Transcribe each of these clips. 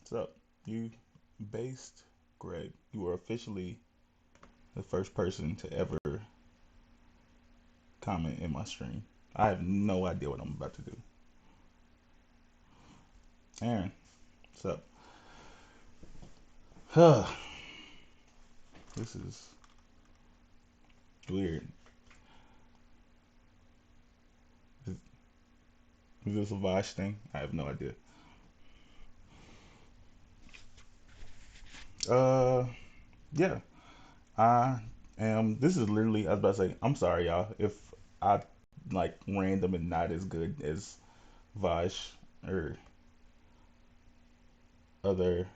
What's up? You based Greg. You are officially the first person to ever comment in my stream. I have no idea what I'm about to do. Aaron, what's up? This is weird. Is, is this a Vosh thing? I have no idea. Uh, yeah. I This is literally. I was about to say. I'm sorry, y'all. If I like random and not as good as Vosh or other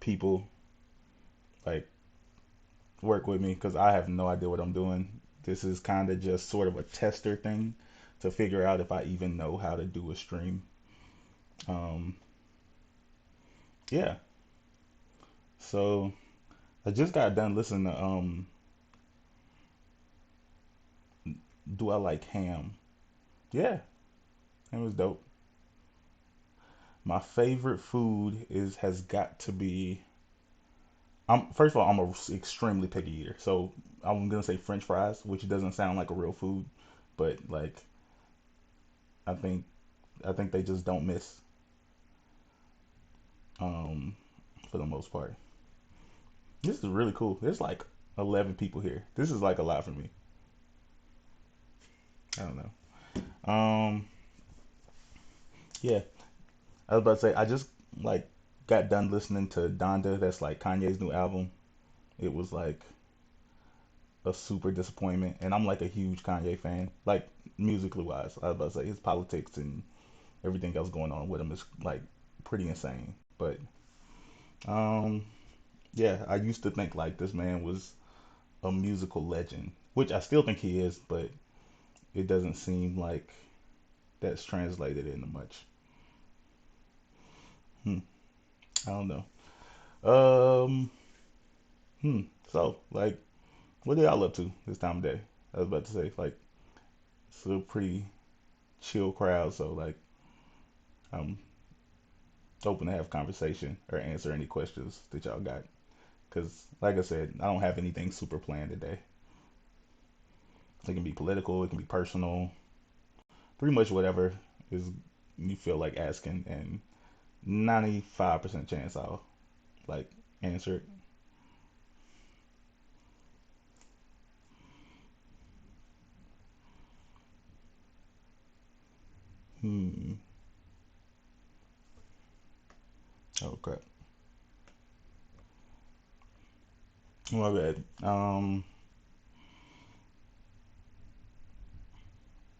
people like work with me because I have no idea what I'm doing. This is kind of just sort of a tester thing to figure out if I even know how to do a stream. Um, yeah. So I just got done listening to Do I Like Ham? Yeah, it was dope. My favorite food is has got to be. I'm first of all, I'm a extremely picky eater, so I'm gonna say French fries, which doesn't sound like a real food, but like I think I think they just don't miss um, for the most part. This is really cool. There's like 11 people here. This is like a lot for me. I don't know. Yeah. I was about to say I just like got done listening to Donda. That's like Kanye's new album. It was like a super disappointment, and I'm like a huge Kanye fan. Like musically wise, I was about to say his politics and everything else going on with him is like pretty insane. But um, yeah, I used to think like this man was a musical legend, which I still think he is, but it doesn't seem like that's translated into much. Hmm, I don't know. Um, hmm. So, like, what are y'all up to this time of day? I was about to say, like, it's a pretty chill crowd, so like, I'm open to have conversation or answer any questions that y'all got. Cause, like I said, I don't have anything super planned today. It can be political, it can be personal, pretty much whatever is you feel like asking, and 95% chance I'll like answer it. Hmm. Okay. My bad. I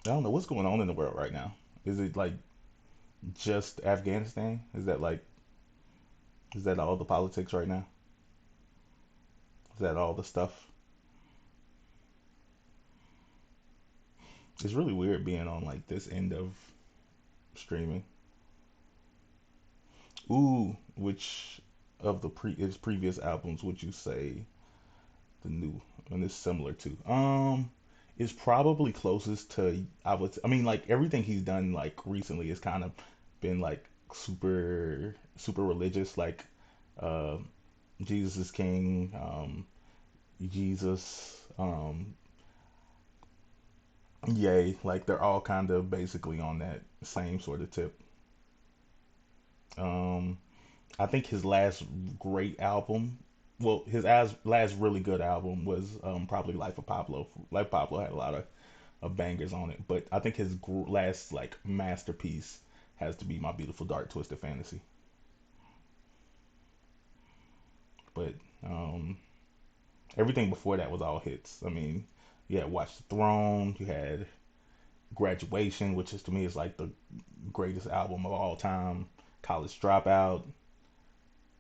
don't know what's going on in the world right now. Is it like just Afghanistan? Is that all the politics right now? Is that all the stuff? It's really weird being on like this end of streaming. Ooh, which of the his previous albums would you say the new one is similar to? Is probably closest to I mean like everything he's done like recently has kind of been like super religious like uh Jesus is King, Jesus, Yay, like they're all kind of basically on that same sort of tip. Um, I think his last great album, well, his last really good album was probably Life of Pablo. Life of Pablo had a lot of bangers on it, but I think his last like masterpiece has to be My Beautiful Dark Twisted Fantasy. But um, everything before that was all hits. I mean, you had Watch the Throne, you had Graduation, which is to me is like the greatest album of all time. College Dropout,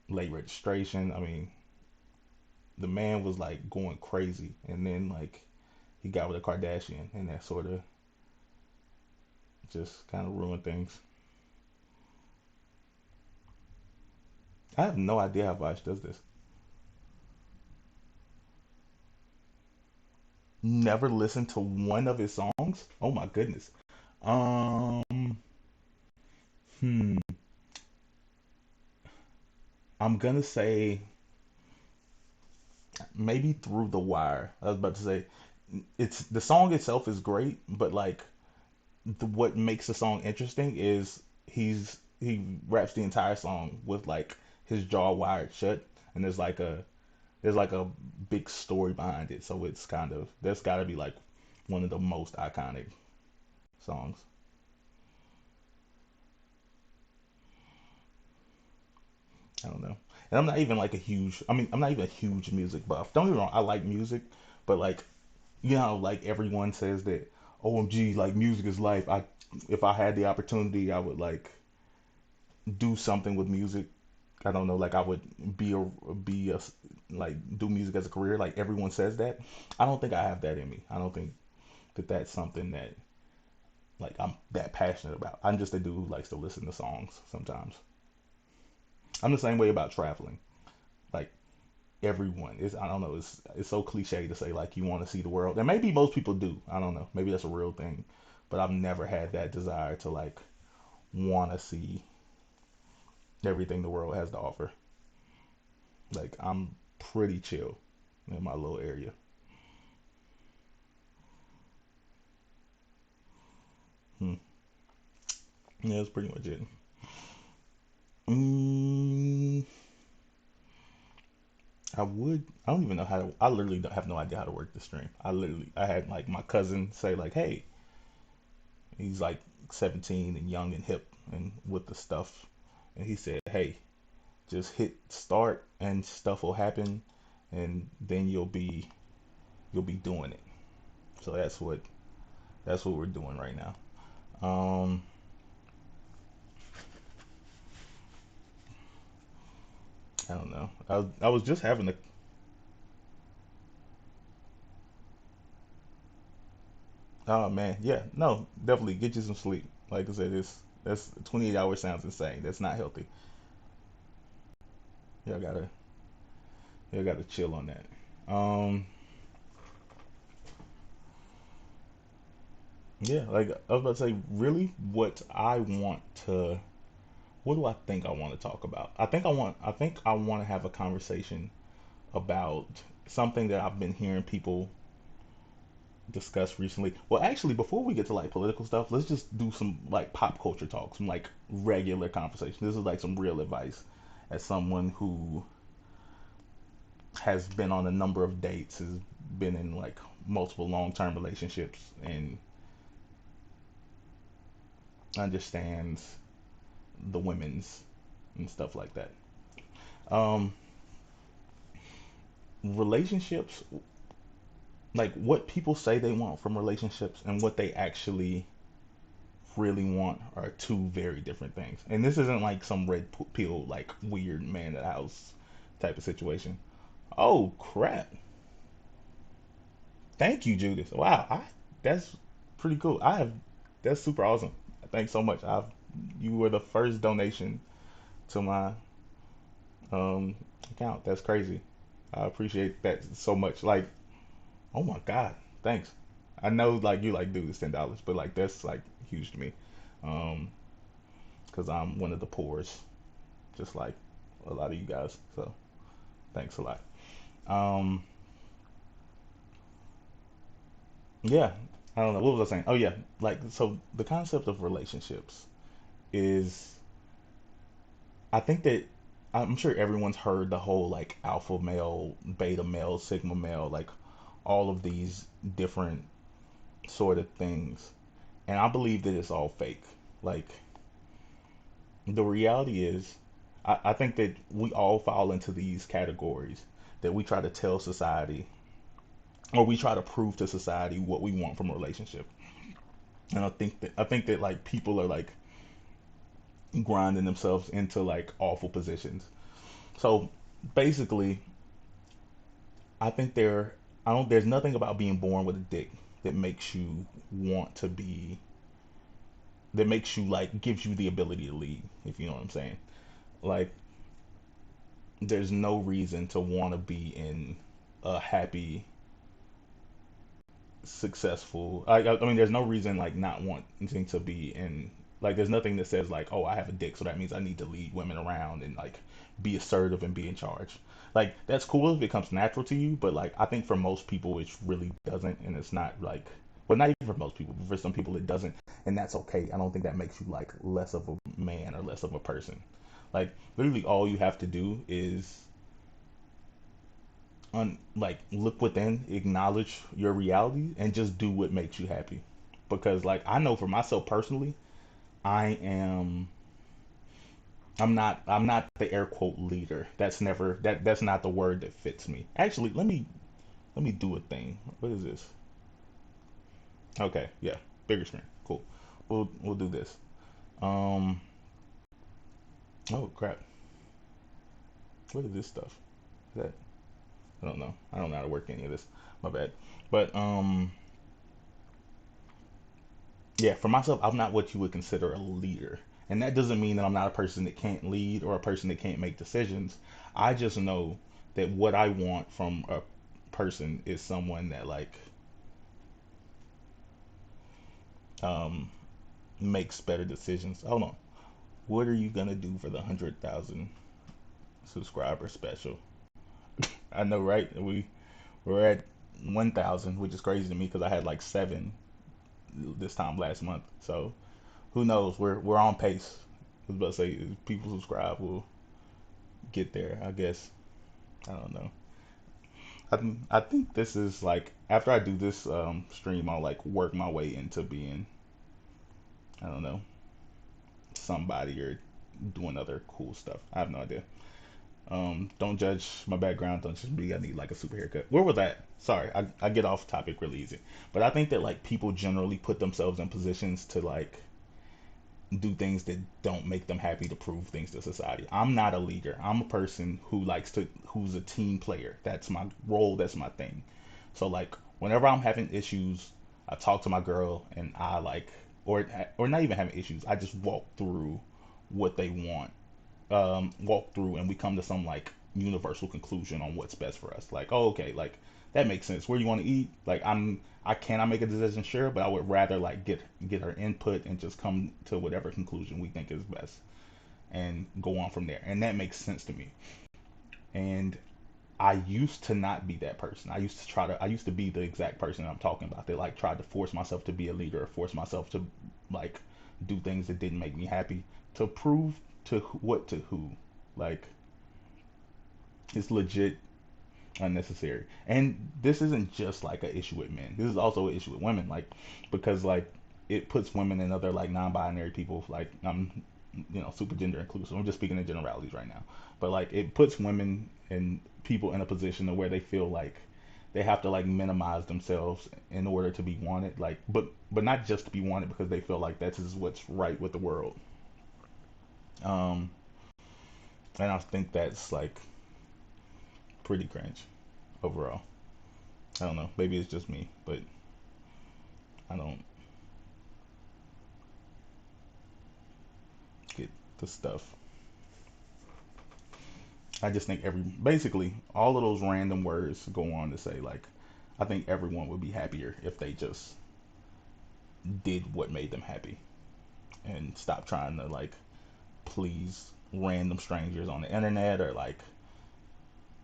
Late Registration. I mean, the man was like going crazy, and then like he got with a Kardashian, and that sort of just kind of ruined things. I have no idea how Vash does this. Never listened to one of his songs. Oh my goodness. Um, hmm. I'm gonna say maybe Through the Wire. I was about to say it's the song itself is great, but like what makes the song interesting is he raps the entire song with like his jaw wired shut, and there's like a big story behind it. So it's kind of that's got to be like one of the most iconic songs. I don't know. And I'm not even like a huge. I mean, I'm not even a huge music buff. Don't get me wrong. I like music, but like you know, like everyone says that OMG, like music is life. I if I had the opportunity, I would like do something with music. I don't know, like I would be a like do music as a career. Like everyone says that. I don't think I have that in me. I don't think that that's something that like I'm that passionate about. I'm just a dude who likes to listen to songs sometimes. I'm the same way about traveling. Like everyone is, I don't know, it's so cliche to say like you want to see the world, and maybe most people do. I don't know, maybe that's a real thing, but I've never had that desire to like want to see everything the world has to offer. Like I'm pretty chill in my little area. Hmm. Yeah, that's pretty much it. Mm, I would. I don't even know how to. I literally don't have no idea how to work the stream. I had like my cousin say like, "Hey, he's like 17 and young and hip and with the stuff," and he said, "Hey, just hit start and stuff will happen, and then you'll be doing it." So that's what we're doing right now. Um, I don't know. I was just having a. Oh man, yeah, no, definitely get you some sleep. Like I said, it's that's 28 hours sounds insane. That's not healthy. Y'all gotta y'all gotta chill on that. Um, yeah, like I was about to say, really, what do I think I want to talk about? I think I want to have a conversation about something that I've been hearing people discuss recently. Well, actually, before we get to like political stuff, let's just do some like pop culture talk, some like regular conversation. This is like some real advice as someone who has been on a number of dates, has been in like multiple long-term relationships, and understands the women's and stuff like that. Um, relationships, like what people say they want from relationships and what they actually really want are two very different things. And this isn't like some red pill, like weird man in the house type of situation. Oh crap! Thank you, Judith. Wow, that's pretty cool. I have that's super awesome. Thanks so much. I've you were the first donation to my account. That's crazy. I appreciate that so much. Like, oh my God, thanks. I know like you like dude, it's $10, but like that's like huge to me. Um, because I'm one of the poorest, just like a lot of you guys. So thanks a lot. Um, yeah, I don't know what was I saying. Oh yeah, like so the concept of relationships is, I think that I'm sure everyone's heard the whole like alpha male, beta male, sigma male, like all of these different sort of things. And I believe that it's all fake. Like the reality is, I think that we all fall into these categories that we try to tell society or we try to prove to society what we want from a relationship. And I think that like people are like grinding themselves into like awful positions. So basically, I think I don't there's nothing about being born with a dick that makes you want to be that makes you like gives you the ability to lead, if you know what I'm saying. Like there's no reason to want to be in a happy, successful. I mean, there's no reason like not wanting to be in. Like there's nothing that says like, oh, I have a dick, so that means I need to lead women around and like be assertive and be in charge. Like that's cool if it comes natural to you, but like I think for most people it really doesn't, and it's not like, well, not even for most people, but for some people it doesn't, and that's okay. I don't think that makes you like less of a man or less of a person. Like literally all you have to do is like look within, acknowledge your reality, and just do what makes you happy. Because like I know for myself personally, I am I'm not the air quote leader. That's not the word that fits me. Actually, let me do a thing. What is this? Okay, yeah, bigger screen. Cool. We'll do this. Um. Oh crap. What is this stuff? Is that I don't know. I don't know how to work any of this. My bad. But yeah, for myself, I'm not what you would consider a leader. And that doesn't mean that I'm not a person that can't lead or a person that can't make decisions. I just know that what I want from a person is someone that like um makes better decisions. Hold on. What are you gonna do for the 100,000 subscriber special? I know, right? We're at 1,000, which is crazy to me because I had like seven this time last month. So who knows? We're on pace. I was about to say, if people subscribe, we'll get there. I guess. I don't know. I think this is like after I do this stream, I'll like work my way into being, I don't know, somebody or doing other cool stuff. I have no idea. Don't judge my background. Don't just be I need like a super haircut. Where was that? Sorry, I get off topic really easy. But I think that like people generally put themselves in positions to like do things that don't make them happy to prove things to society. I'm not a leader. I'm a person who's a team player. That's my role. That's my thing. So like whenever I'm having issues, I talk to my girl and I like, or not even having issues. I just walk through what they want, walk through, and we come to some like universal conclusion on what's best for us. Like, oh, okay, like that makes sense. Where you want to eat? Like, I cannot make a decision, sure, but I would rather like get her input and just come to whatever conclusion we think is best and go on from there. And that makes sense to me. And I used to not be that person. I used to be the exact person I'm talking about. That like tried to force myself to be a leader, force myself to like do things that didn't make me happy to prove to what to who. Like it's legit unnecessary. And this isn't just like an issue with men. This is also an issue with women. Like because like it puts women and other like non-binary people like I'm super gender inclusive. I'm just speaking in generalities right now. But like it puts women and people in a position to where they feel like they have to like minimize themselves in order to be wanted. Like but not just to be wanted because they feel like that's is what's right with the world. Um and I think that's like pretty cringe overall. I don't know. Maybe it's just me, but I don't get the stuff. I just think basically all of those random words go on to say like I think everyone would be happier if they just did what made them happy and stop trying to like please random strangers on the internet or like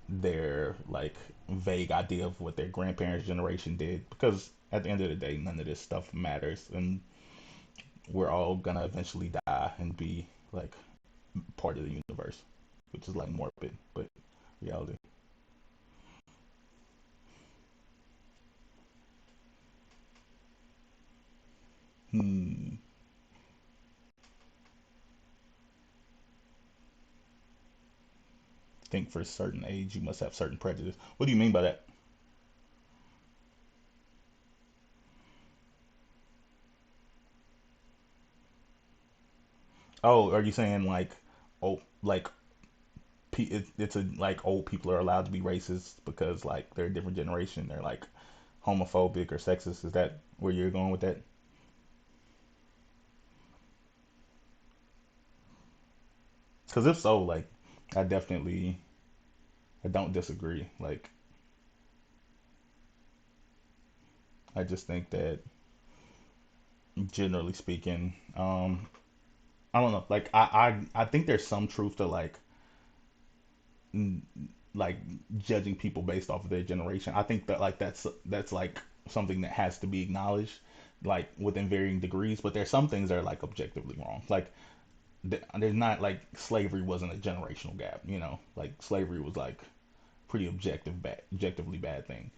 their like vague idea of what their grandparents generation did because at the end of the day none of this stuff matters and we're all gonna eventually die and be like part of the universe, which is like morbid but reality. Hmm. Think for a certain age you must have certain prejudice. What do you mean by that? Oh, are you saying like, oh, like it's a like old people are allowed to be racist because like they're a different generation, they're like homophobic or sexist? Is that where you're going with that? Because if so, like I definitely I don't disagree. Like I just think that generally speaking, I don't know. Like I think there's some truth to mm, like judging people based off of their generation. I think that like that's like something that has to be acknowledged, like within varying degrees. But there's some things that are like objectively wrong. Like there's not like slavery wasn't a generational gap. You know, like slavery was like pretty objectively bad thing.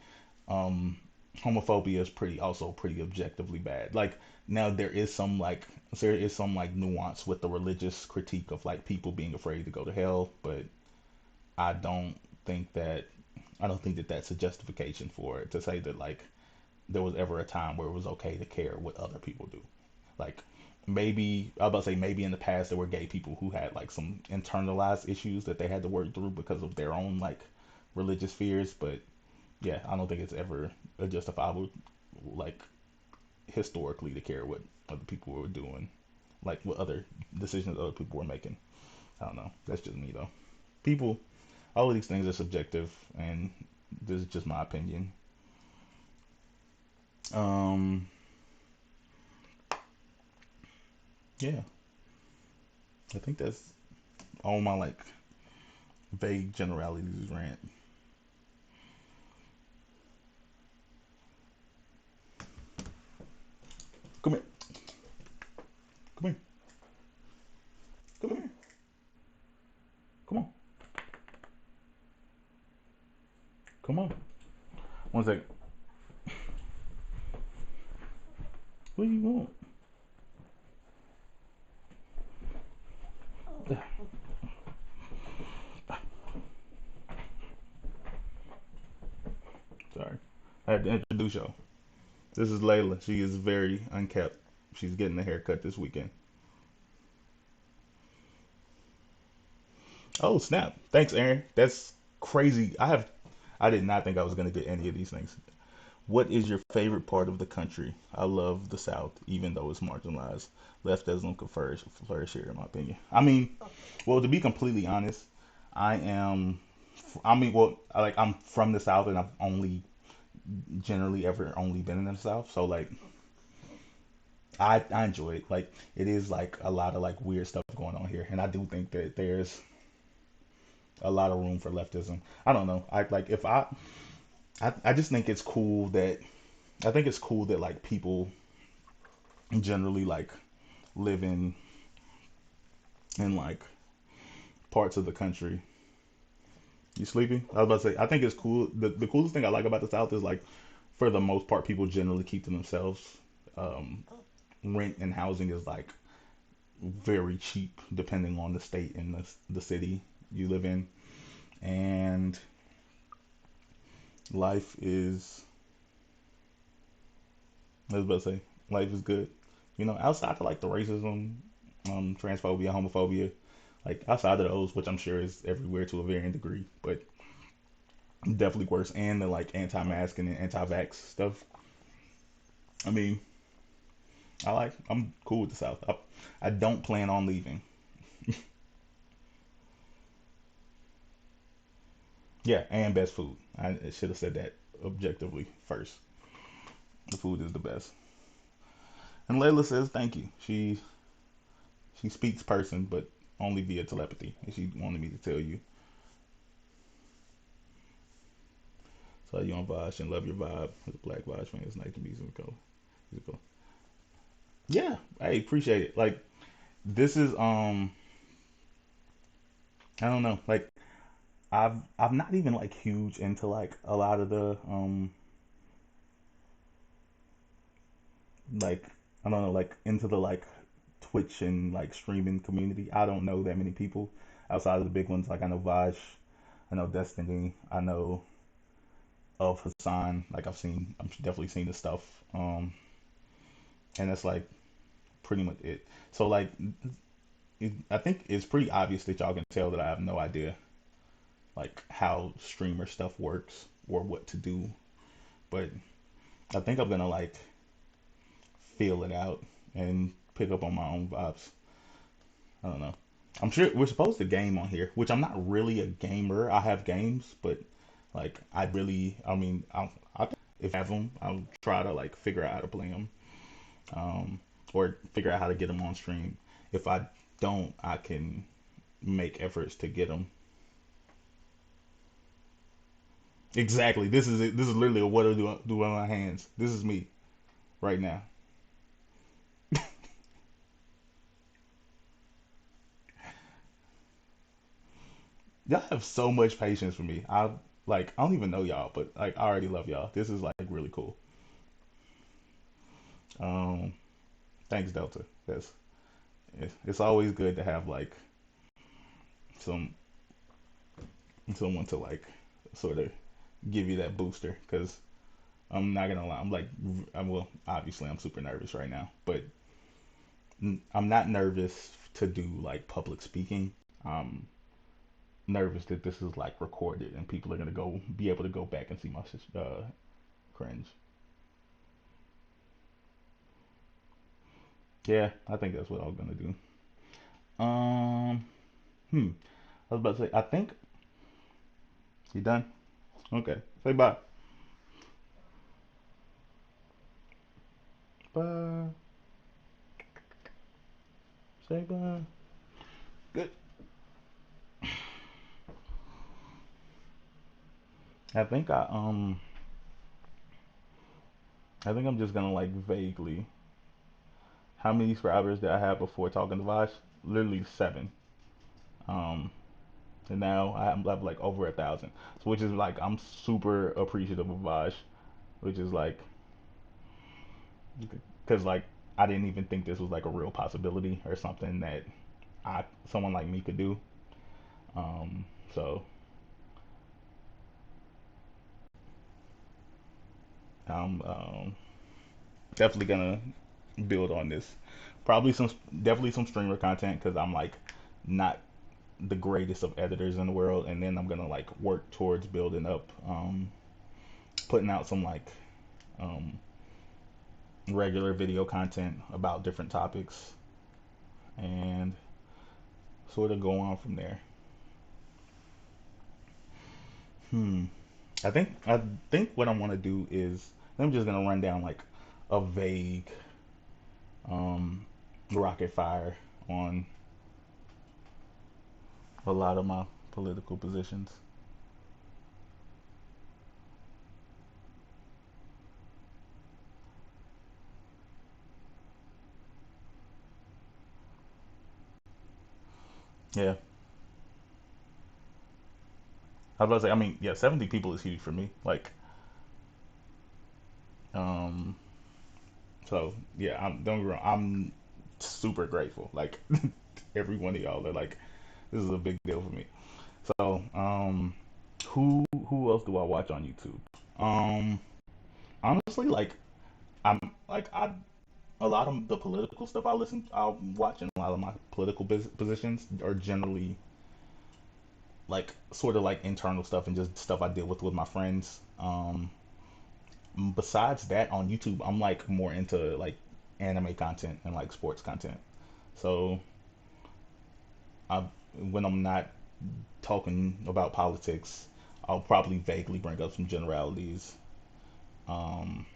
Um, Homophobia is pretty also pretty objectively bad. Like now there is some like nuance with the religious critique of like people being afraid to go to hell, but I don't think that I don't think that that's a justification for it to say that like there was ever a time where it was okay to care what other people do. Like maybe I was about to say maybe in the past there were gay people who had like some internalized issues that they had to work through because of their own like religious fears, but yeah, I don't think it's ever a justifiable like historically to care what other people were doing, like what other decisions other people were making. I don't know. That's just me though. People, all of these things are subjective, and this is just my opinion. Um, yeah, I think that's all my like vague generalities rant. Come here, come here, come here, come on, come on. One second. What do you want? Sorry, I had to introduce y'all. This is Layla. She is very unkept. She's getting a haircut this weekend. Oh snap! Thanks, Aaron. That's crazy. I did not think I was gonna get any of these things. What is your favorite part of the country? I love the South, even though it's marginalized. Leftism could flourish here, in my opinion. I mean, well, to be completely honest, I am. I mean, well, I'm from the South, and I've only generally ever only been in the South. So like, I enjoy it. Like, it is like a lot of like weird stuff going on here, and I do think that there's a lot of room for leftism. I don't know. I like if I just think it's cool that I think it's cool that like people generally like live in like parts of the country. You sleepy? I was about to say I think it's cool. The coolest thing I like about the South is like for the most part people generally keep to themselves. Um, Rent and housing is like very cheap depending on the state and the city you live in, and life is I was about to say life is good. You know, outside of like the racism, transphobia, homophobia, like outside of those, which I'm sure is everywhere to a varying degree, but definitely worse, and the like anti-mask and anti-vax stuff. I mean, I'm cool with the South. I don't plan on leaving. Yeah, and best food. I should have said that objectively first. The food is the best. And Layla says thank you. She speaks person, but only via telepathy, and she wanted me to tell you. So you on Vosh and love your vibe. As a Black Vosh fan, it's nice to meet musical. Musical. Yeah, I appreciate it. Like this is I don't know. Like I'm not even like huge into like a lot of the like I don't know like into the like Twitch and like streaming community. I don't know that many people outside of the big ones. Like I know Vaj, I know Destiny, I know of Hassan. Like I'm definitely seen the stuff. And that's like pretty much it. So like I think it's pretty obvious that y'all can tell that I have no idea like how streamer stuff works or what to do. But I think I'm gonna like feel it out and pick up on my own vibes. I don't know. I'm sure we're supposed to game on here, which I'm not really a gamer. I have games, but like I mean, I if I have them, I'll try to like figure out how to play them, or figure out how to get them on stream. If I don't, I can make efforts to get them. Exactly. This is it. This is literally a what do with my hands. This is me right now. Y'all have so much patience for me. I don't even know y'all, but like I already love y'all. This is like really cool. Um, thanks Delta. It's always good to have like some someone to like sort of give you that booster because I'm not gonna lie. Well, obviously I'm super nervous right now, but I'm not nervous to do like public speaking. I'm nervous that this is like recorded and people are gonna go be able to go back and see my cringe. Yeah, I think that's what I was gonna do. Um, hmm. I was about to say. I think you done. Okay. Say bye. Bye. Say bye. Good. I think I think I'm just gonna like vaguely. How many subscribers did I have before talking to Vash? Literally seven. Um, and now have like over 1,000. So which is like I'm super appreciative of Vash, which is like because like I didn't even think this was like a real possibility or something that I someone like me could do. So I'm definitely gonna build on this. Probably some definitely some streamer content because I'm like not the greatest of editors in the world, and then I'm gonna like work towards building up, putting out some like um, regular video content about different topics, and sort of go on from there. Hmm. I think what I want to do is I'm just gonna run down like a vague um, rocket fire on a lot of my political positions. Yeah, I was about to say. I mean, yeah, 70 people is huge for me. Like, um, so yeah, don't get me wrong. I'm super grateful. Like, every one of y'all are like, this is a big deal for me. So, who else do I watch on YouTube? Um, honestly, like, I'm like I a lot of the political stuff I'm watching a lot of my political positions are generally like sort of like internal stuff and just stuff I deal with my friends. Besides that, on YouTube, I'm like more into like anime content and like sports content. So I, when I'm not talking about politics, I'll probably vaguely bring up some generalities um,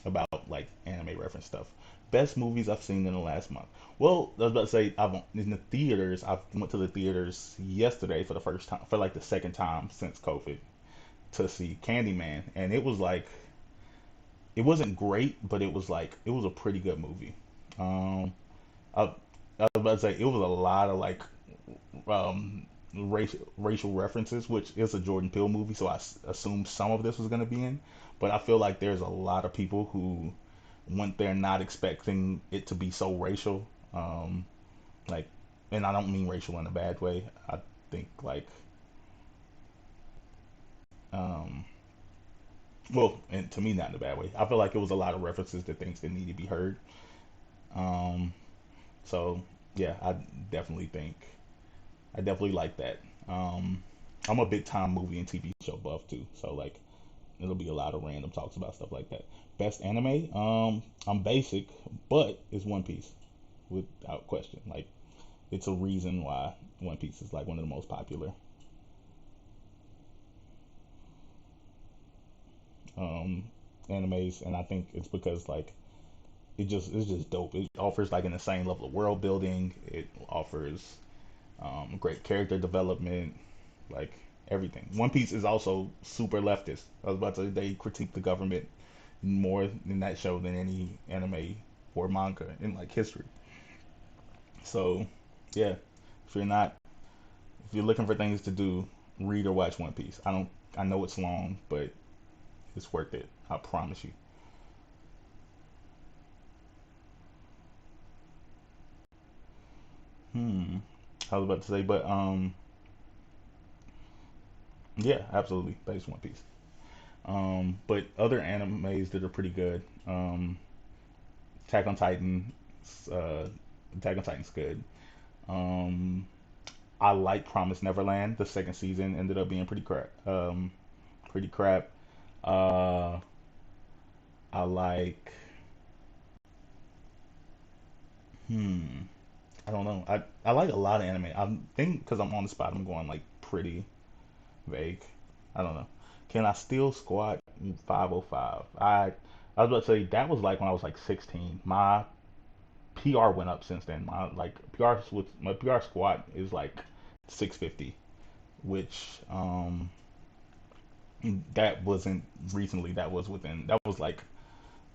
about like anime reference stuff. Best movies I've seen in the last month. Well, I was about to say I've in the theaters. I went to the theaters yesterday for the first time, for like the second time since COVID, to see Candyman, and it was like it wasn't great, but it was like it was a pretty good movie. Um, I, I was about to say it was a lot of like racial references, which is a Jordan Peele movie, so I assumed some of this was going to be in. But I feel like there's a lot of people who went there not expecting it to be so racial. Like, and I don't mean racial in a bad way. I think like, um, well, and to me not in a bad way. I feel like it was a lot of references to things that need to be heard. Um, so yeah, definitely think I definitely like that. Um, I'm a big time movie and TV show buff too, so like it'll be a lot of random talks about stuff like that. Best anime, I'm basic, but it's One Piece without question. Like it's a reason why One Piece is like one of the most popular um, animes, and I think it's because like it's just dope. It offers like an insane level of world building. It offers great character development, like everything. One Piece is also super leftist. I was about to say they critique the government more in that show than any anime or manga in like history. So yeah, if you're not if you're looking for things to do, read or watch One Piece. I know it's long, but it's worth it. I promise you. Hmm. I was about to say, but yeah, absolutely, based One Piece. But other animes that are pretty good. Attack on Titan, uh, Attack on Titan's good. Um, I like Promise Neverland. The second season ended up being pretty crap. Pretty crap. Uh, I like. Hmm. I don't know. I like a lot of anime. I think because I'm on the spot, I'm going like pretty vague. I don't know. Can I still squat 505? I was about to say that was like when I was like 16. My PR went up since then. My PR squat is like 650, which that wasn't recently. That was like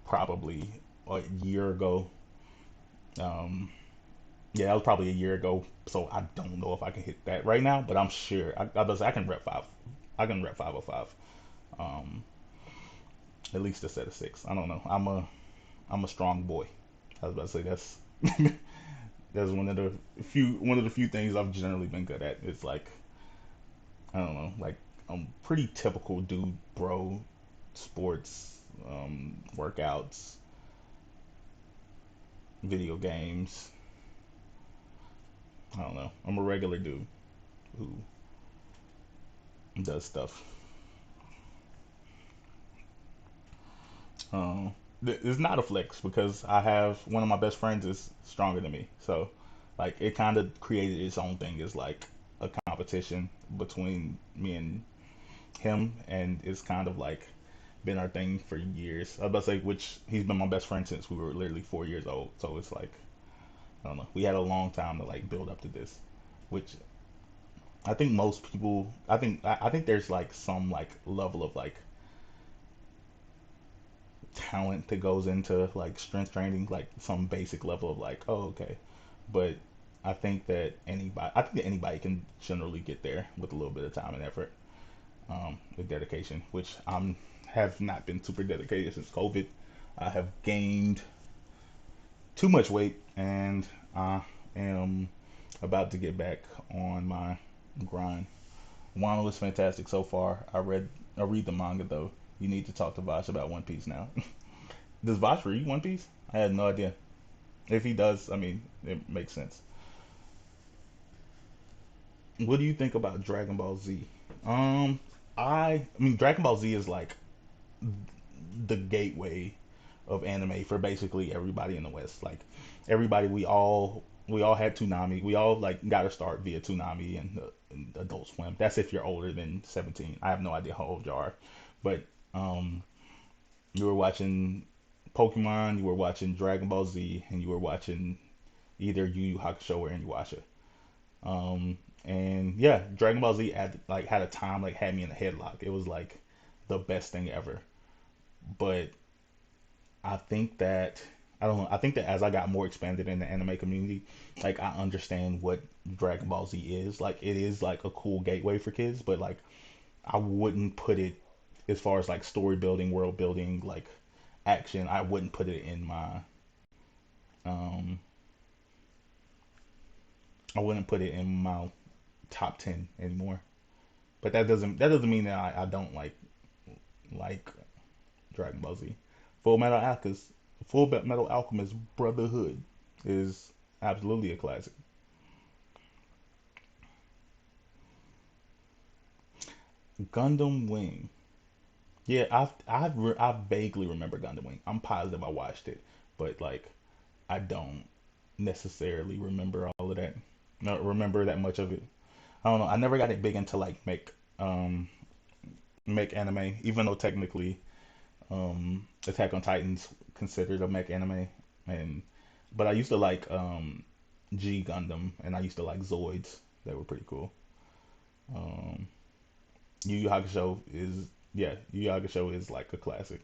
probably a year ago. Um, yeah, that was probably a year ago. So I don't know if I can hit that right now, but I'm sure I can rep five. I can rep 505. Um, at least a set of six. I don't know. I'm a strong boy. I was about to say that's one of the few things I've generally been good at. It's like I don't know, like I'm pretty typical dude, bro, sports, workouts, video games. I don't know. I'm a regular dude who does stuff. Um, it's not a flex because I have one of my best friends is stronger than me, so like it kind of created its own thing. It's like a competition between me and him, and it's kind of like been our thing for years. I was about to say, which he's been my best friend since we were literally 4 years old. So it's like I don't know. We had a long time to like build up to this, which I think most people. I think there's like some like level of like talent that goes into like strength training, like some basic level of like, oh okay. But I think that anybody can generally get there with a little bit of time and effort, with dedication, which have not been super dedicated since COVID. I have gained too much weight, and I am about to get back on my grind. Wano is fantastic so far. I read the manga though. You need to talk to Vash about One Piece now. Does Vash read One Piece? I had no idea. If he does, I mean, it makes sense. What do you think about Dragon Ball Z? Um, I mean, Dragon Ball Z is like the gateway of anime for basically everybody in the West. Like everybody, we all had Toonami. We all like got to start via Toonami and Adult Swim. That's if you're older than 17. I have no idea how old you are, but um, you were watching Pokemon, you were watching Dragon Ball Z, and you were watching either Yu Yu Hakusho or Inuyasha. And yeah, Dragon Ball Z had a time like had me in a headlock. It was like the best thing ever. But I think that I don't know. I think that as I got more expanded in the anime community, like I understand what Dragon Ball Z is. Like it is like a cool gateway for kids, but like I wouldn't put it as far as like story building, world building, like action. I wouldn't put it in my um I wouldn't put it in my top 10 anymore. But that doesn't mean that I don't like Dragon Ball Z. Full Metal Alchemist Full Metal Alchemist Brotherhood is absolutely a classic. Gundam Wing. Yeah, I vaguely remember Gundam Wing. I'm positive I watched it, but like I don't necessarily remember all of that. Not remember that much of it. I don't know. I never got it big into like mech anime, even though technically Attack on Titan's considered a mech anime. and but I used to like G Gundam, and I used to like Zoids. They were pretty cool. Um, Yu Yu Hakusho is yeah, Yu Yu Hakusho is like a classic.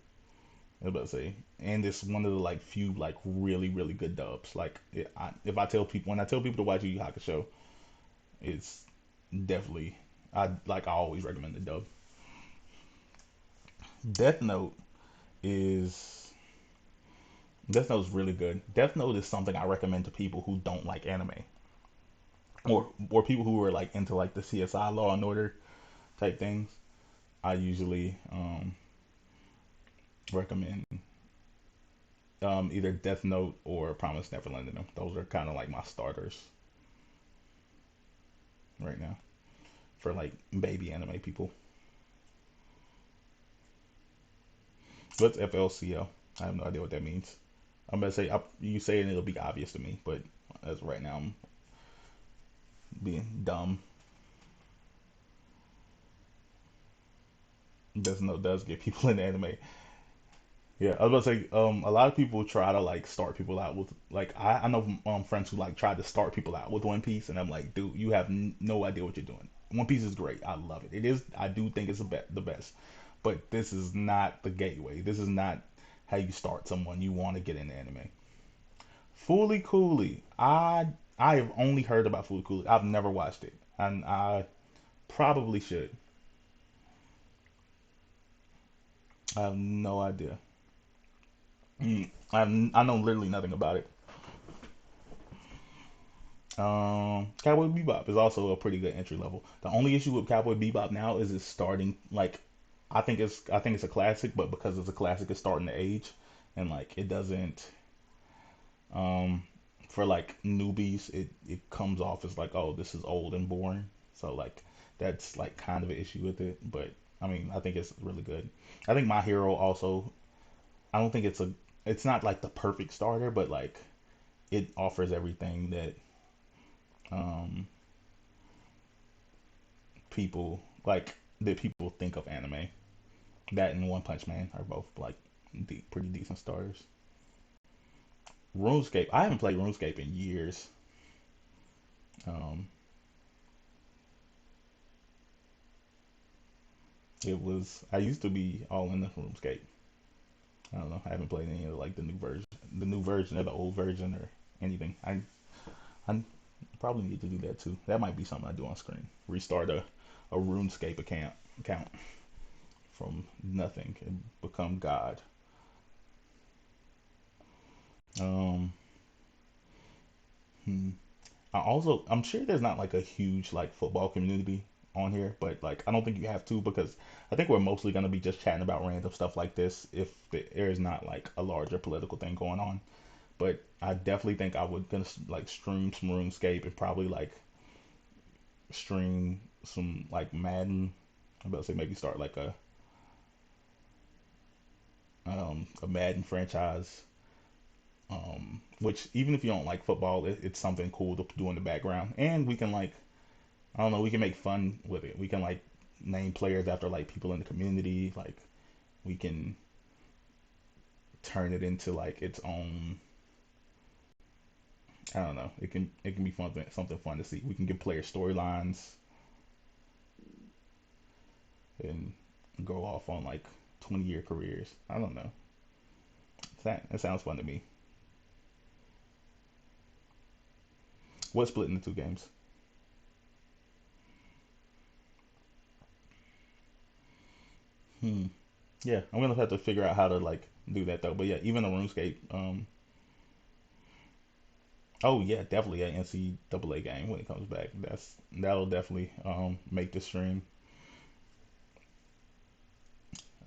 I was about to say, and it's one of the like few like really good dubs. Like if I tell people when I tell people to watch Yu Yu Hakusho, it's definitely I always recommend the dub. Death Note is Death Note is really good. Death Note is something I recommend to people who don't like anime or people who are like into like the CSI Law and Order type things. I usually recommend either Death Note or Promise Neverland to them. Those are kind of like my starters right now for like baby anime people. What's FLCL? I have no idea what that means. I'm gonna say you say it and it'll be obvious to me, but as of right now I'm being dumb. Death Note does get people in anime. Yeah, I was about to say, a lot of people try to like start people out with like I know friends who like tried to start people out with One Piece, and I'm like, dude, you have no idea what you're doing. One Piece is great. I love it. It is. I do think it's the best, but this is not the gateway. This is not how you start someone you want to get into anime. Fully Cooley. I have only heard about Fully Cooley. I've never watched it, and I probably should. I have no idea. I know literally nothing about it. Cowboy Bebop is also a pretty good entry level. The only issue with Cowboy Bebop now is it's starting like I think it's a classic, but because it's a classic, it's starting to age, and like it doesn't um for like newbies, it comes off as like oh this is old and boring. So like that's like kind of an issue with it, but I mean I think it's really good. I think My Hero also I don't think it's not like the perfect starter, but like it offers everything that um people that people think of anime. That and One Punch Man are both like pretty decent starters. RuneScape, I haven't played RuneScape in years. Um, it was I used to be all in the RuneScape. I don't know. I haven't played any of like the new version or the old version or anything. I probably need to do that too. That might be something I do on screen. Restart a RuneScape account from nothing and become God. Um, hmm. I'm sure there's not like a huge like football community on here, but like I don't think you have to because I think we're mostly gonna be just chatting about random stuff like this if there is not like a larger political thing going on. But I definitely think I would gonna like stream some RuneScape and probably like stream some like Madden. I'm about to say maybe start like a Madden franchise. Which even if you don't like football, it's something cool to do in the background, and we can like I don't know. We can make fun with it. We can like name players after like people in the community. Like we can turn it into like its own. I don't know. It can be fun, something fun to see. We can give players storylines and go off on like 20-year careers. I don't know. That sounds fun to me. What's split into two games? Hmm. Yeah, I'm gonna have to figure out how to like do that though. But yeah, even a RuneScape. Oh yeah, definitely an NCAA game when it comes back. That'll definitely make the stream.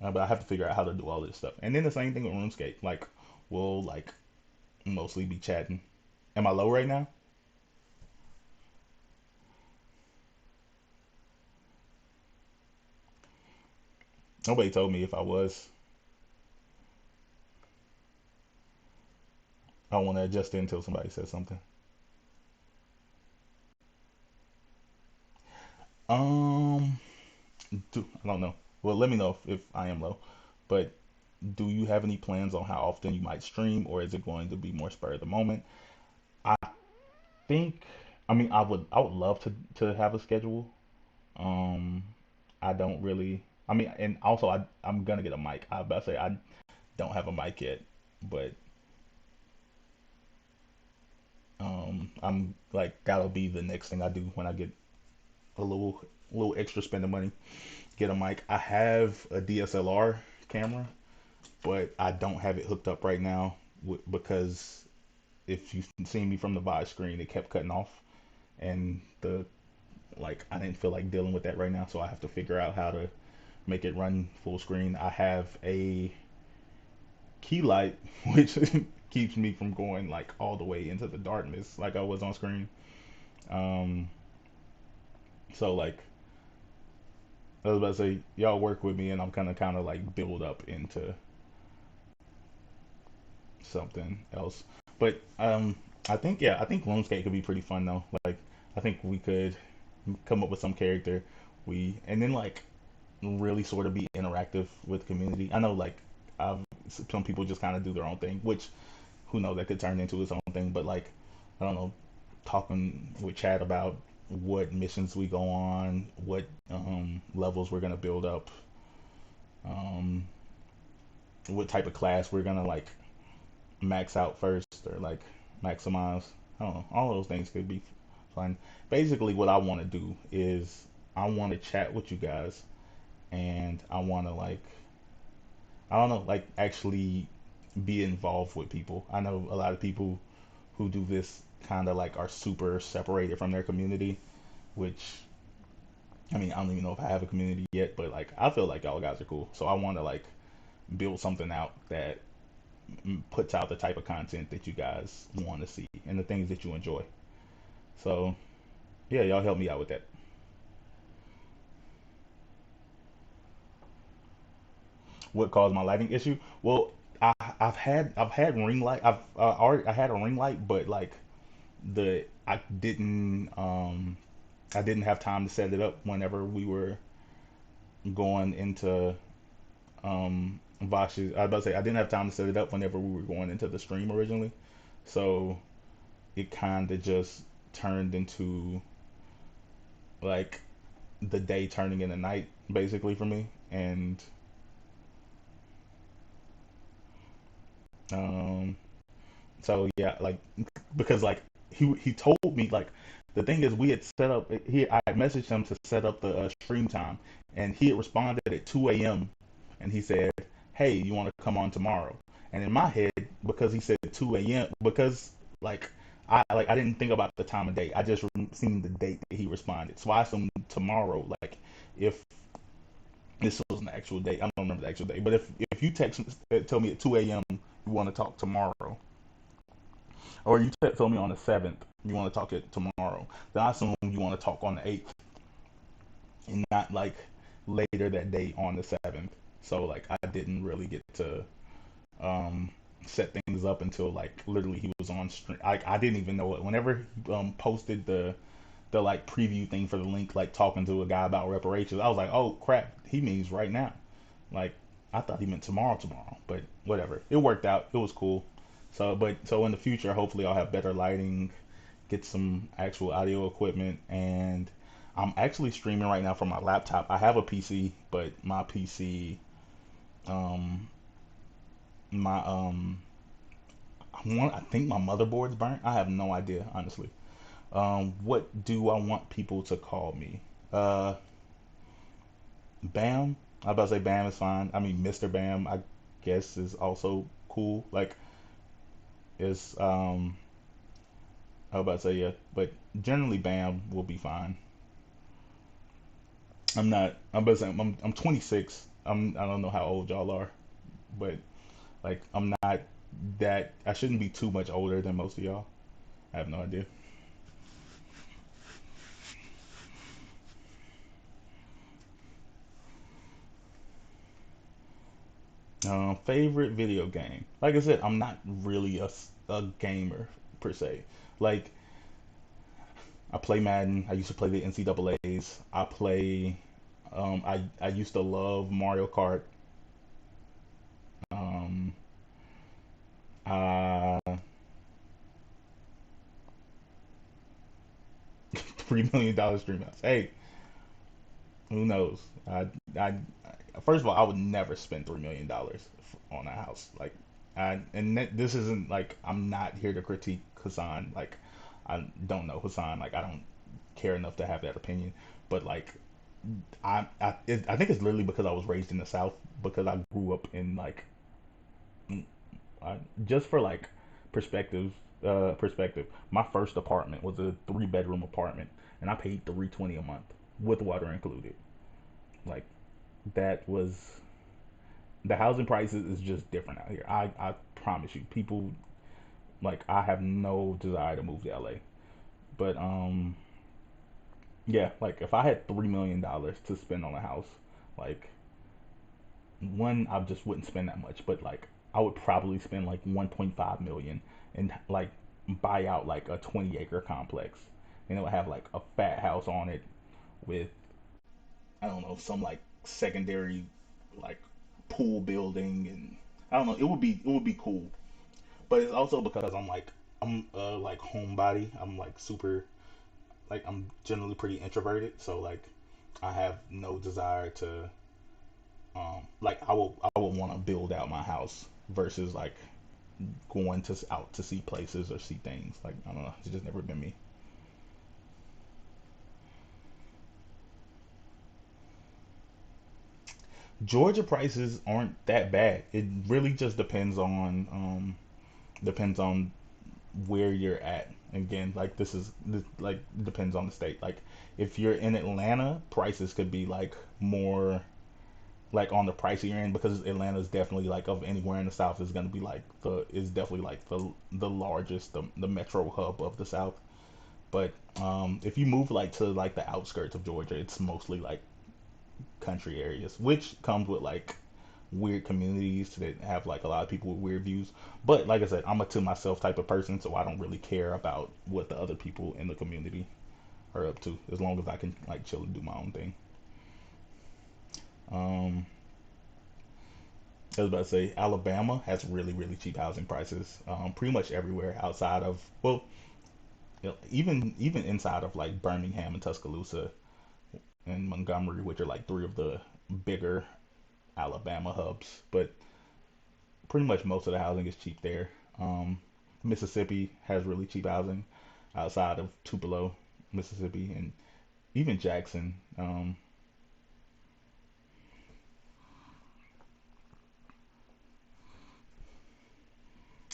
But I have to figure out how to do all this stuff. And then the same thing with RuneScape. Like we'll like mostly be chatting. Am I low right now? Nobody told me if I was. I don't want to adjust it until somebody says something. Um, I don't know. Well, let me know if I am low. But do you have any plans on how often you might stream, or is it going to be more spur of the moment? I think, I mean, I would love to have a schedule. Um, I don't really. I mean, and also I'm gonna get a mic. I was about to say I don't have a mic yet, but I'm like that'll be the next thing I do when I get a little extra spending money. Get a mic. I have a DSLR camera, but I don't have it hooked up right now because if you've seen me from the VOD screen, it kept cutting off, and the like I didn't feel like dealing with that right now, so I have to figure out how to make it run full screen. I have a key light which keeps me from going like all the way into the darkness like I was on screen. Um, so like I was about to say, y'all work with me, and I'm kind of like build up into something else. But I think RuneScape could be pretty fun though. Like I think we could come up with some character, we and then like really sort of be interactive with community. I know like I've, some people just kind of do their own thing, which who knows that could turn into its own thing. But like I don't know, talking with Chad about what missions we go on, what levels we're gonna build up, um, what type of class we're gonna like max out first or like maximize. I don't know. All of those things could be fun. Basically, what I want to do is I want to chat with you guys, and I want to like I don't know, like actually be involved with people. I know a lot of people who do this kind of like are super separated from their community, which I mean I don't even know if I have a community yet, but like I feel like y'all guys are cool. So I want to like build something out that puts out the type of content that you guys want to see and the things that you enjoy. So yeah, y'all help me out with that. What caused my lighting issue? Well, I've had ring light. I had a ring light, but like the I didn't have time to set it up whenever we were going into Vox's. I was about to say I didn't have time to set it up whenever we were going into the stream originally, so it kind of just turned into like the day turning into night basically for me. And um so yeah, like because like he told me like the thing is we had set up he I messaged him to set up the stream time, and he had responded at 2 a.m. and he said, "Hey, you want to come on tomorrow?" And in my head, because he said 2 a.m. because like I didn't think about the time of day. I just seen the date that he responded, so I assumed tomorrow. Like if this was an actual date, I don't remember the actual date, but if you text tell me at 2 a.m. you want to talk tomorrow, or you tell me on the 7th you want to talk it tomorrow, then I assume you want to talk on the 8th and not like later that day on the 7th. So like I didn't really get to um, set things up until like literally he was on stream. I didn't even know it. Whenever he posted the like preview thing for the link, like talking to a guy about reparations, I was like, oh crap, he means right now. Like I thought he meant tomorrow, but whatever. It worked out. It was cool. So in the future, hopefully I'll have better lighting, get some actual audio equipment, and I'm actually streaming right now from my laptop. I have a PC, but my PC, um, my I think my motherboard's burnt. I have no idea, honestly. What do I want people to call me? Uh, Bam. I was about to say Bam is fine. I mean, Mr. Bam, I guess is also cool. Like, is I was about to say yeah, but generally Bam will be fine. I'm not. I'm about to say I'm 26. I don't know how old y'all are, but like I'm not that. I shouldn't be too much older than most of y'all. I have no idea. Favorite video game? Like I said, I'm not really a gamer per se. Like I play Madden. I used to play the NCAA's. I play. I used to love Mario Kart. $3 million dream house. Hey, who knows? I first of all, I would never spend $3 million on a house. Like, this isn't like I'm not here to critique Hassan. Like, I don't know Hassan. Like, I don't care enough to have that opinion. But like, I think it's literally because I was raised in the South because I grew up in like just for like perspective perspective. My first apartment was a 3 bedroom apartment, and I paid 320 a month with water included. Like that was the housing prices is just different out here. I promise you, people like I have no desire to move to LA, but yeah, like if I had $3 million to spend on a house, like one I just wouldn't spend that much, but like I would probably spend like 1.5 million and like buy out like a 20-acre complex, and it would have like a fat house on it with I don't know some like secondary like pool building and I don't know it would be cool, but it's also because I'm like homebody. I'm like super like I'm generally pretty introverted, so like I have no desire to like I will want to build out my house versus like going to out to see places or see things. Like I don't know, it's just never been me. Georgia prices aren't that bad. It really just depends on where you're at. Again, like this like depends on the state. Like if you're in Atlanta, prices could be like more like on the pricier end because Atlanta's definitely like of anywhere in the South is gonna be like the is definitely like the largest the metro hub of the South. But if you move like to like the outskirts of Georgia, it's mostly like country areas, which comes with like weird communities that have like a lot of people with weird views. But like I said, I'm a to myself type of person, so I don't really care about what the other people in the community are up to, as long as I can like chill and do my own thing. Um, I was about to say Alabama has really really cheap housing prices, pretty much everywhere outside of well, even inside of like Birmingham and Tuscaloosa and Montgomery, which are like three of the bigger Alabama hubs. But pretty much most of the housing is cheap there. Um, Mississippi has really cheap housing outside of Tupelo, Mississippi, and even Jackson.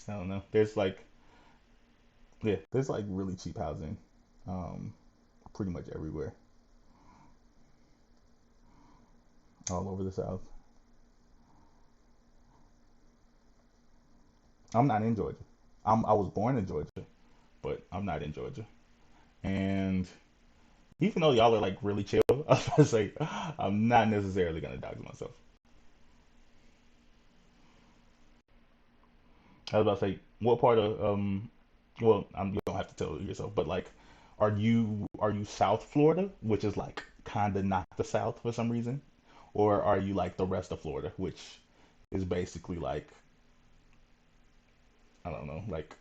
I don't know. There's like really cheap housing, um, pretty much everywhere, all over the South. I'm not in Georgia. I was born in Georgia, but I'm not in Georgia. And even though y'all are like really chill, I was about to say I'm not necessarily gonna dox myself. I was about to say what part of well you don't have to tell yourself, but like are you South Florida, which is like kind of not the South for some reason, or are you like the rest of Florida, which is basically like I don't know like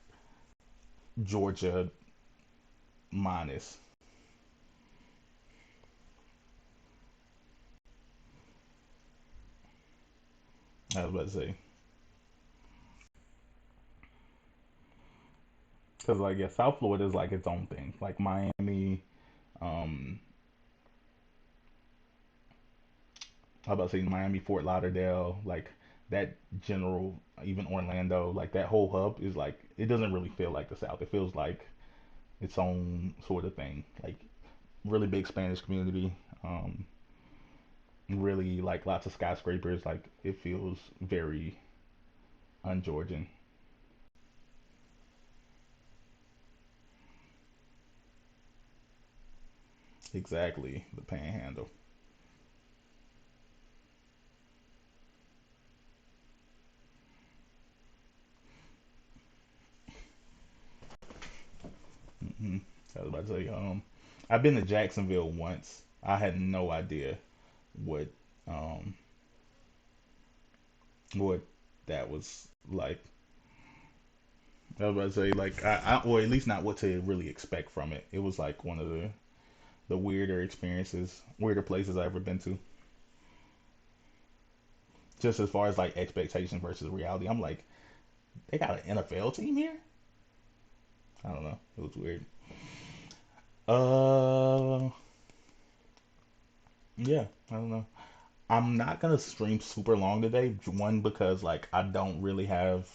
Georgia minus. I was about to say because like yeah, South Florida is like its own thing, like Miami. Um, I was about to say Miami, Fort Lauderdale, like that general, even Orlando, like that whole hub is like it doesn't really feel like the South. It feels like its own sort of thing. Like really big Spanish community, um, really like lots of skyscrapers. Like it feels very un-Georgian. Exactly, the Panhandle. hmm I was about to say, I've been to Jacksonville once. I had no idea what um what that was like. I was about to say like or at least not what to really expect from it. It was like one of the the weirder experiences, weirder places I've ever been to. Just as far as like expectation versus reality, I'm like, they got an NFL team here. I don't know. It was weird. Uh, yeah, I don't know. I'm not gonna stream super long today. One, because like I don't really have,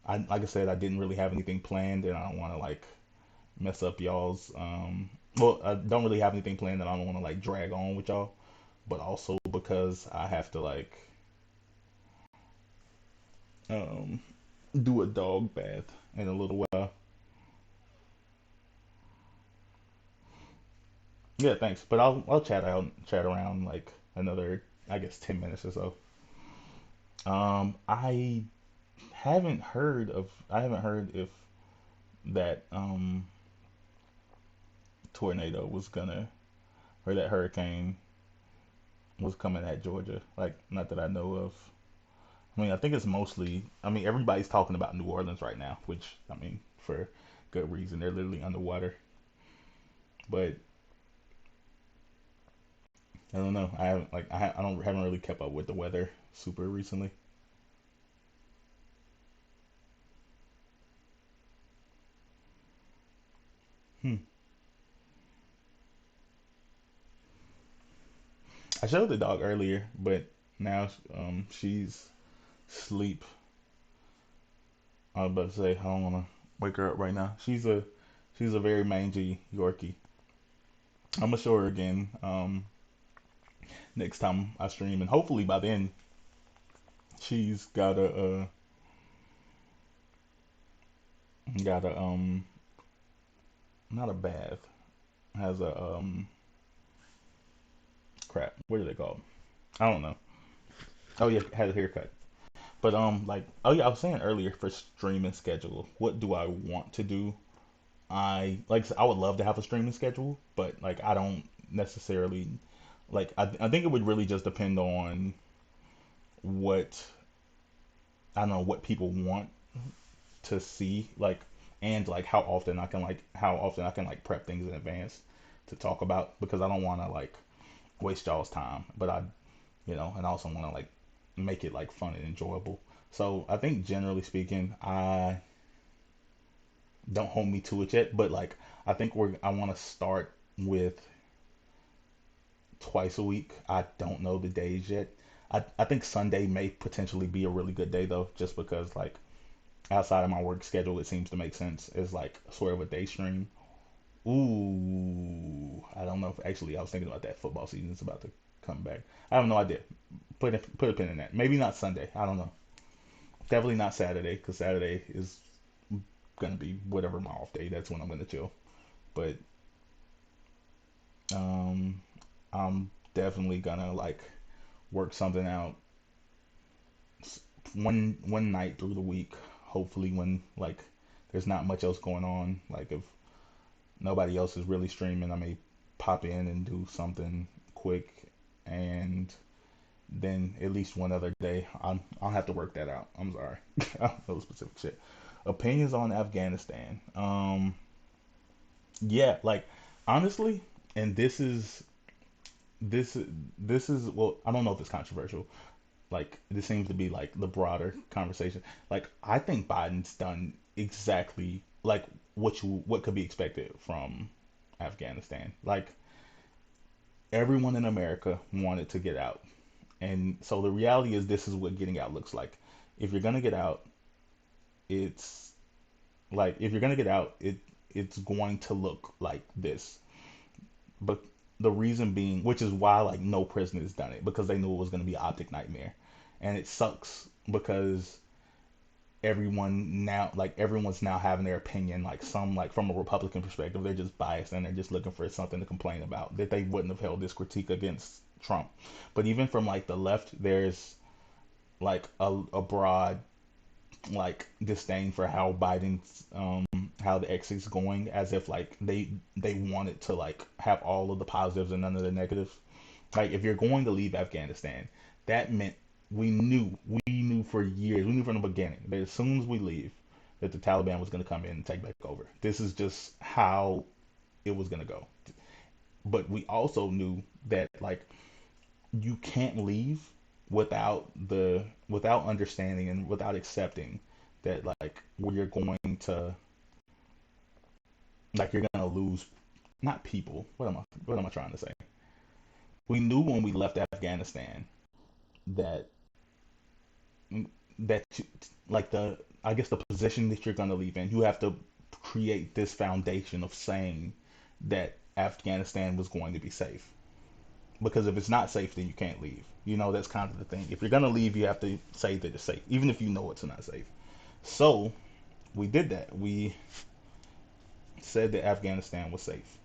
I like I said, I didn't really have anything planned, and I don't want to like mess up y'all's. Well, I don't really have anything planned, and I don't want to like drag on with y'all. But also because I have to like um do a dog bath in a little while. Yeah, thanks. But I'll chat around like another, I guess, 10 minutes or so. I I haven't heard if that tornado was gonna, or that hurricane was coming at Georgia. Like, not that I know of. I mean, I think it's mostly, I mean, everybody's talking about New Orleans right now, which, I mean, for good reason. They're literally underwater. But I don't know. I haven't, like, I don't, haven't really kept up with the weather super recently. Hmm. I showed the dog earlier, but now she's sleep. I was about to say, I don't want to wake her up right now. She's a very mangy Yorkie. I'm gonna show her again next time I stream, and hopefully by then she's got a not a bath, has a crap. What are they called? I don't know. Oh yeah, has a haircut. But like, oh yeah, I was saying earlier, for streaming schedule, what do I want to do? I like I would love to have a streaming schedule, but like I don't necessarily like I think it would really just depend on what, I don't know, what people want to see, like, and like how often I can like prep things in advance to talk about, because I don't want to like waste y'all's time, but I, and I also want to like make it like fun and enjoyable. So I think generally speaking, I don't hold me to it yet, but like I want to start with twice a week. I don't know the days yet. I think Sunday may potentially be a really good day though, just because like outside of my work schedule, it seems to make sense as like sort of a day stream. Ooh, I don't know if actually I was thinking about that, football season is about to come back. I have no idea. Put a pin in that. Maybe not Sunday. I don't know. Definitely not Saturday, because Saturday is gonna be whatever my off day. That's when I'm gonna chill. But um, I'm definitely gonna like work something out one night through the week. Hopefully, when like there's not much else going on. Like if nobody else is really streaming, I may pop in and do something quick, and then at least one other day. I'll have to work that out. I'm sorry. I don't know specific shit. Opinions on Afghanistan. Yeah, like honestly, and this this is, well, I don't know if it's controversial. Like this seems to be like the broader conversation. Like I think Biden's done exactly like what could be expected from Afghanistan. Like everyone in America wanted to get out. And so the reality is this is what getting out looks like. If you're gonna get out, it's like if you're gonna get out, it's going to look like this. But the reason being, which is why like no president has done it, because they knew it was gonna be an optic nightmare. And it sucks because everyone's now having their opinion, like some, like from a Republican perspective, they're just biased and they're just looking for something to complain about, that they wouldn't have held this critique against Trump. But even from like the left, there's like a broad like disdain for how Biden's how the exit's going, as if like they wanted to like have all of the positives and none of the negatives. Like if you're going to leave Afghanistan, that meant we knew for years, we knew from the beginning that as soon as we leave, that the Taliban was going to come in and take back over. This is just how it was going to go. but we also knew that like you can't leave without understanding and without accepting that like where you're going to like you're gonna lose not people. What am I trying to say? We knew when we left Afghanistan that that like the I guess the position that you're gonna leave in, you have to create this foundation of saying that Afghanistan was going to be safe. Because if it's not safe, then you can't leave. You know, that's kind of the thing. If you're gonna leave, you have to say that it's safe, even if you know it's not safe. So we did that. We said that Afghanistan was safe,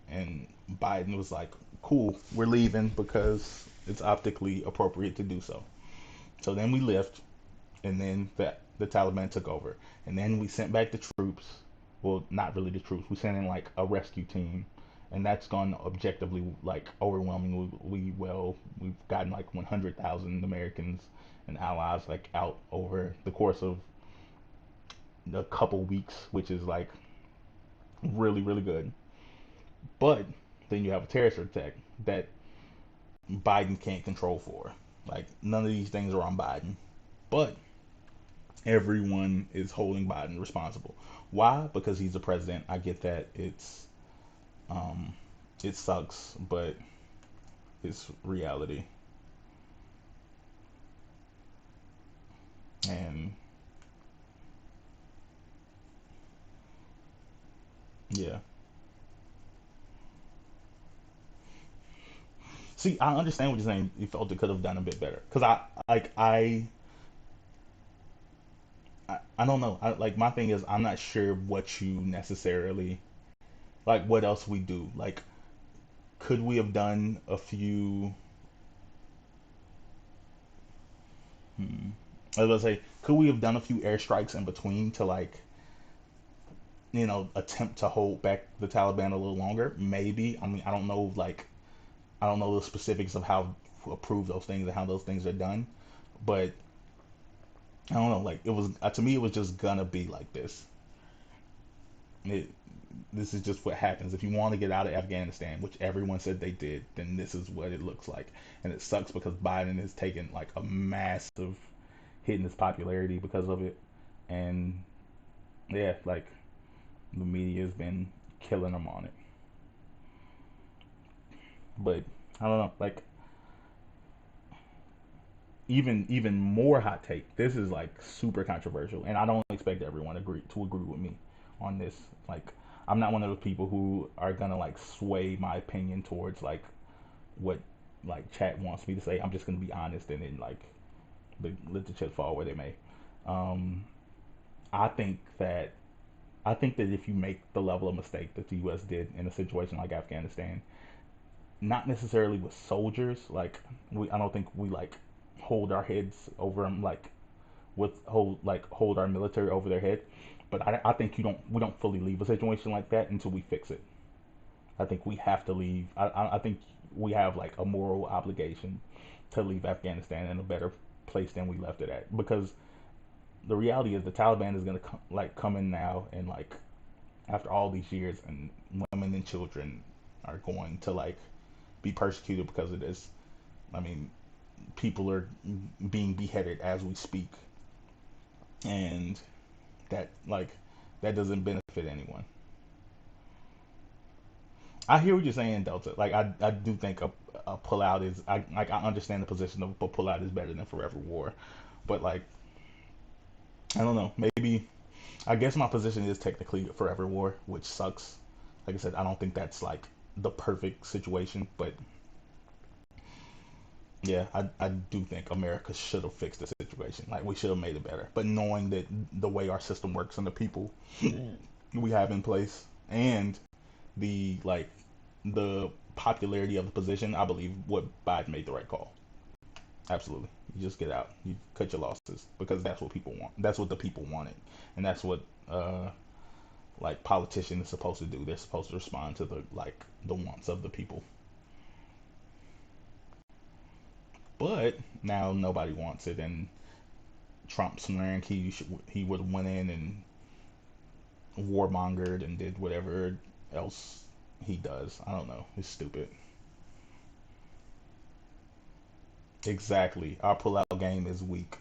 and Biden was like, "Cool, we're leaving because it's optically appropriate to do so." So then we left, and then the Taliban took over, and then we sent back the troops. Well, not really the troops. We sent in like a rescue team, and that's gone objectively like overwhelmingly well. We've gotten like 100,000 Americans and allies like out over the course of a couple weeks, which is like really really good. But then you have a terrorist attack that Biden can't control for. Like none of these things are on Biden, but everyone is holding Biden responsible. Why? Because he's the president. I get that. Um, it sucks, but it's reality. And yeah, see, I understand what you're saying. You felt it could have done a bit better. Cause like I don't know. Like my thing is, I'm not sure what you necessarily like. What else we do? Like, could we have done a few? Hmm, I was gonna say, could we have done a few airstrikes in between to like attempt to hold back the Taliban a little longer. Maybe. I mean, I don't know, like, I don't know the specifics of how to approve those things and how those things are done, but I don't know. Like, it was to me, it was just gonna be like this. It, this is just what happens if you want to get out of Afghanistan, which everyone said they did. Then this is what it looks like, and it sucks because Biden has taken like a massive hit in his popularity because of it, and yeah, like the media has been killing him on it. But I don't know, like even more hot take. This is like super controversial, and I don't expect everyone to agree with me on this. Like, I'm not one of those people who are gonna like sway my opinion towards like what like chat wants me to say. I'm just gonna be honest and then like let the chips fall where they may. Um, I think that I think that if you make the level of mistake that the U.S. did in a situation like Afghanistan, not necessarily with soldiers, like I don't think we like hold our heads over them like hold our military over their head. But I think we don't fully leave a situation like that until we fix it. I think we have to leave. I think we have like a moral obligation to leave Afghanistan in a better place than we left it at. Because the reality is the Taliban is gonna come in now and like after all these years, and women and children are going to like be persecuted because of this. I mean, people are being beheaded as we speak, and that like that doesn't benefit anyone. I hear what you're saying, Delta. Like I do think a pullout is I understand the position of a pullout is better than forever war, but like I don't know. Maybe I guess my position is technically forever war, which sucks. Like I said, I don't think that's like the perfect situation, but yeah, I do think America should have fixed the situation. Like we should have made it better. But knowing that the way our system works and the people we have in place and the like the popularity of the position, I believe what Biden made the right call. Absolutely. You just get out. You cut your losses because that's what people want. That's what the people wanted. And that's what like politicians are supposed to do. They're supposed to respond to the wants of the people. But now nobody wants it and Trump swearing he would went in and warmongered and did whatever else he does. I don't know. He's stupid. Exactly. Our pullout game is weak.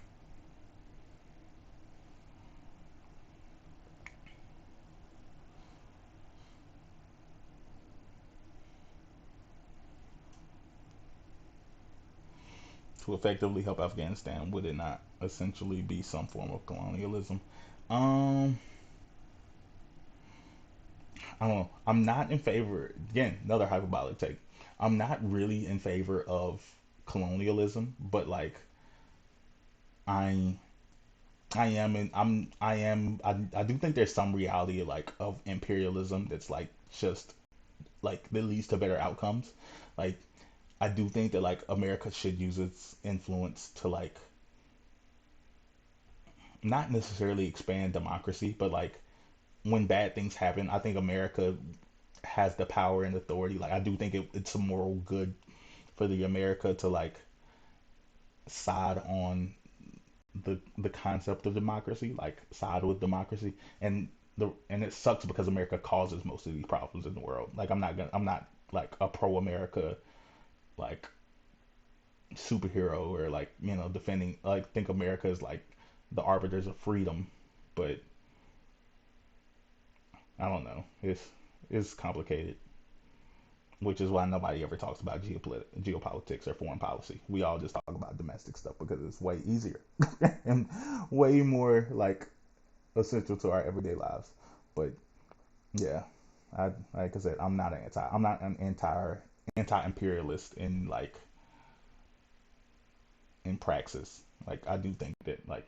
To effectively help Afghanistan, would it not essentially be some form of colonialism? Um, I don't know. I'm not in favor. Again, another hyperbolic take. I'm not really in favor of colonialism, but like I, I am, and I am. I do think there's some reality like of imperialism that's like just like that leads to better outcomes. Like I do think that like America should use its influence to like not necessarily expand democracy, but like when bad things happen, I think America has the power and authority. Like I do think it's a moral good for the America to like side on the concept of democracy, like side with democracy, and and it sucks because America causes most of these problems in the world. Like I'm not like a pro America like superhero or like defending like think America is like the arbiters of freedom, but I don't know. It's complicated, which is why nobody ever talks about geopolitics or foreign policy. We all just talk about domestic stuff because it's way easier and way more like essential to our everyday lives. But yeah, I like I said, I'm not an anti-imperialist in like in praxis. Like I do think that like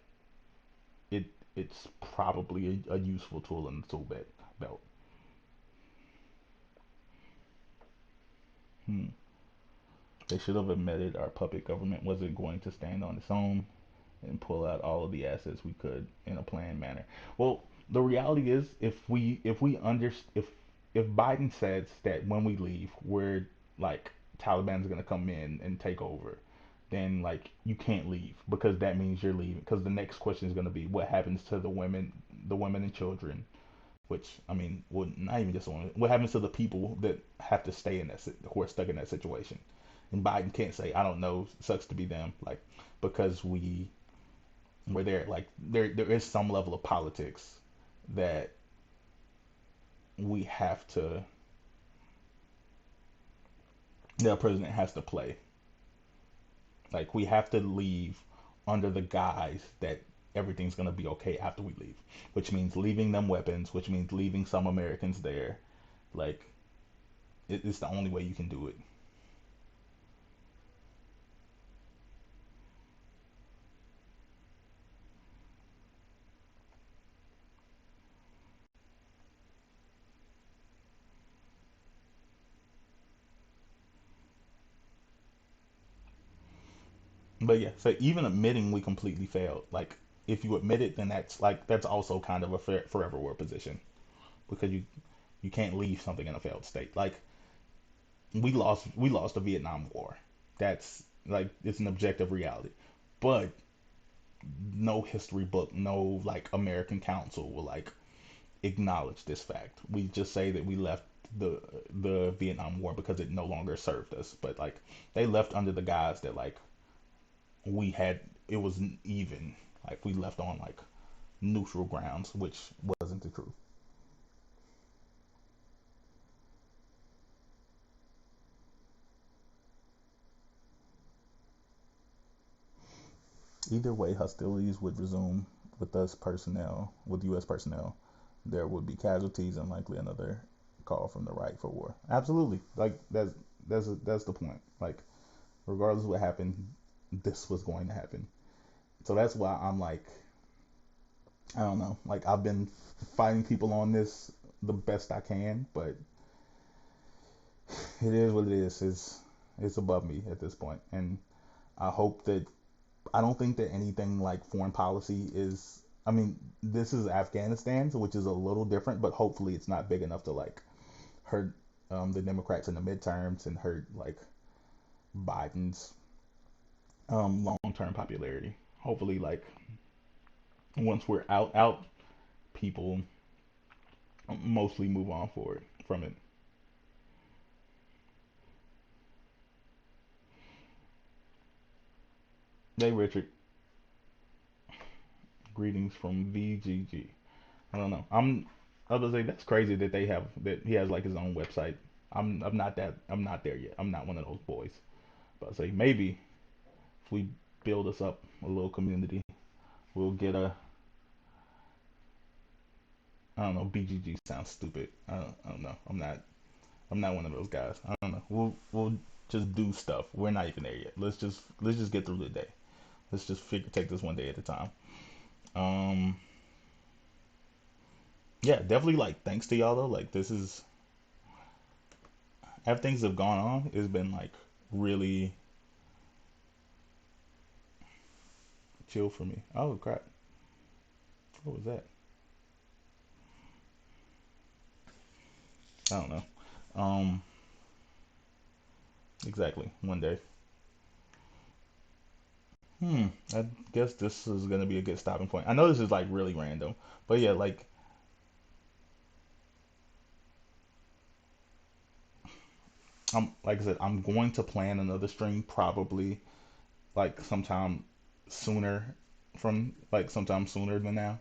it it's probably a useful tool in the belt. Hmm. They should have admitted our puppet government wasn't going to stand on its own and pull out all of the assets we could in a planned manner. Well, the reality is, if Biden says that when we leave, we're like Taliban's gonna come in and take over, then like you can't leave because that means you're leaving. Because the next question is gonna be what happens to the women and children. Which I mean, well, not even just the women. What happens to the people that have to stay in who are stuck in that situation? And Biden can't say, I don't know, sucks to be them, like because we're there. Like there is some level of politics that we have to the president has to play. Like we have to leave under the guise that everything's gonna be okay after we leave, which means leaving them weapons, which means leaving some Americans there. Like it's the only way you can do it. But yeah, so even admitting we completely failed, like if you admit it, then that's also kind of a forever war position because you can't leave something in a failed state. Like we lost the Vietnam War. That's like it's an objective reality. But no history book, no like American council will like acknowledge this fact. We just say that we left the the Vietnam War because it no longer served us. But like they left under the guise that like we had it was even like we left on like neutral grounds, which wasn't the truth. Either way, hostilities would resume with U.S. personnel. There would be casualties and likely another call from the right for war. Absolutely, like that's the point. Like regardless of what happened, this was going to happen. So that's why I'm like, I don't know. Like I've been fighting people on this the best I can, but it is what it is. It's above me at this point, and I hope that I don't think that anything like foreign policy is. I mean, this is Afghanistan, so which is a little different, but hopefully it's not big enough to like hurt the Democrats in the midterms and hurt like Biden's long-term popularity. Hopefully, like once we're out, people mostly move on forward from it. Hey Richard, greetings from VGG. I don't know. I was gonna say that's crazy that they have that he has like his own website. I'm not there yet. I'm not one of those boys. But I say maybe if we build us up a little community, we'll get a I don't know. BGG sounds stupid. I don't know. I'm not one of those guys. I don't know. We'll just do stuff. We're not even there yet. Let's just get through the day. Let's just take this one day at a time. Um, yeah, definitely like thanks to y'all though. Like this is after things have gone on, it's been like really chill for me. Oh crap, what was that? I don't know. Um, exactly. One day. Hmm. I guess this is gonna be a good stopping point. I know this is like really random, but yeah, like I said, I'm going to plan another stream probably like sometime sooner than now.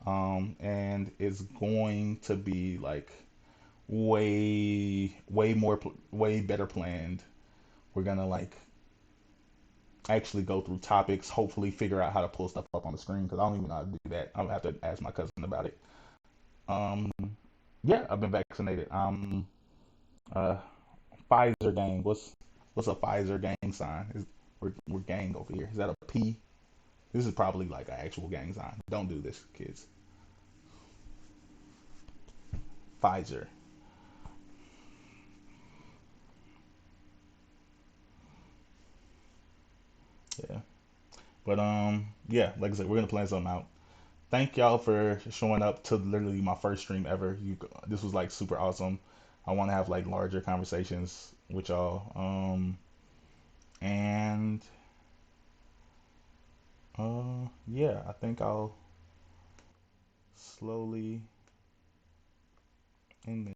And it's going to be like way better planned. We're gonna like actually go through topics, hopefully figure out how to pull stuff up on the screen because I don't even know how to do that. I'll have to ask my cousin about it. Um, yeah, I've been vaccinated. Uh, Pfizer gang. What's a Pfizer gang sign? We're gang over here. Is that a P? This is probably like an actual gang sign. Don't do this, kids. Pfizer. Yeah. But yeah, like I said, we're gonna plan something out. Thank y'all for showing up to literally my first stream ever. This was like super awesome. I want to have like larger conversations with y'all. And yeah, I think I'll slowly end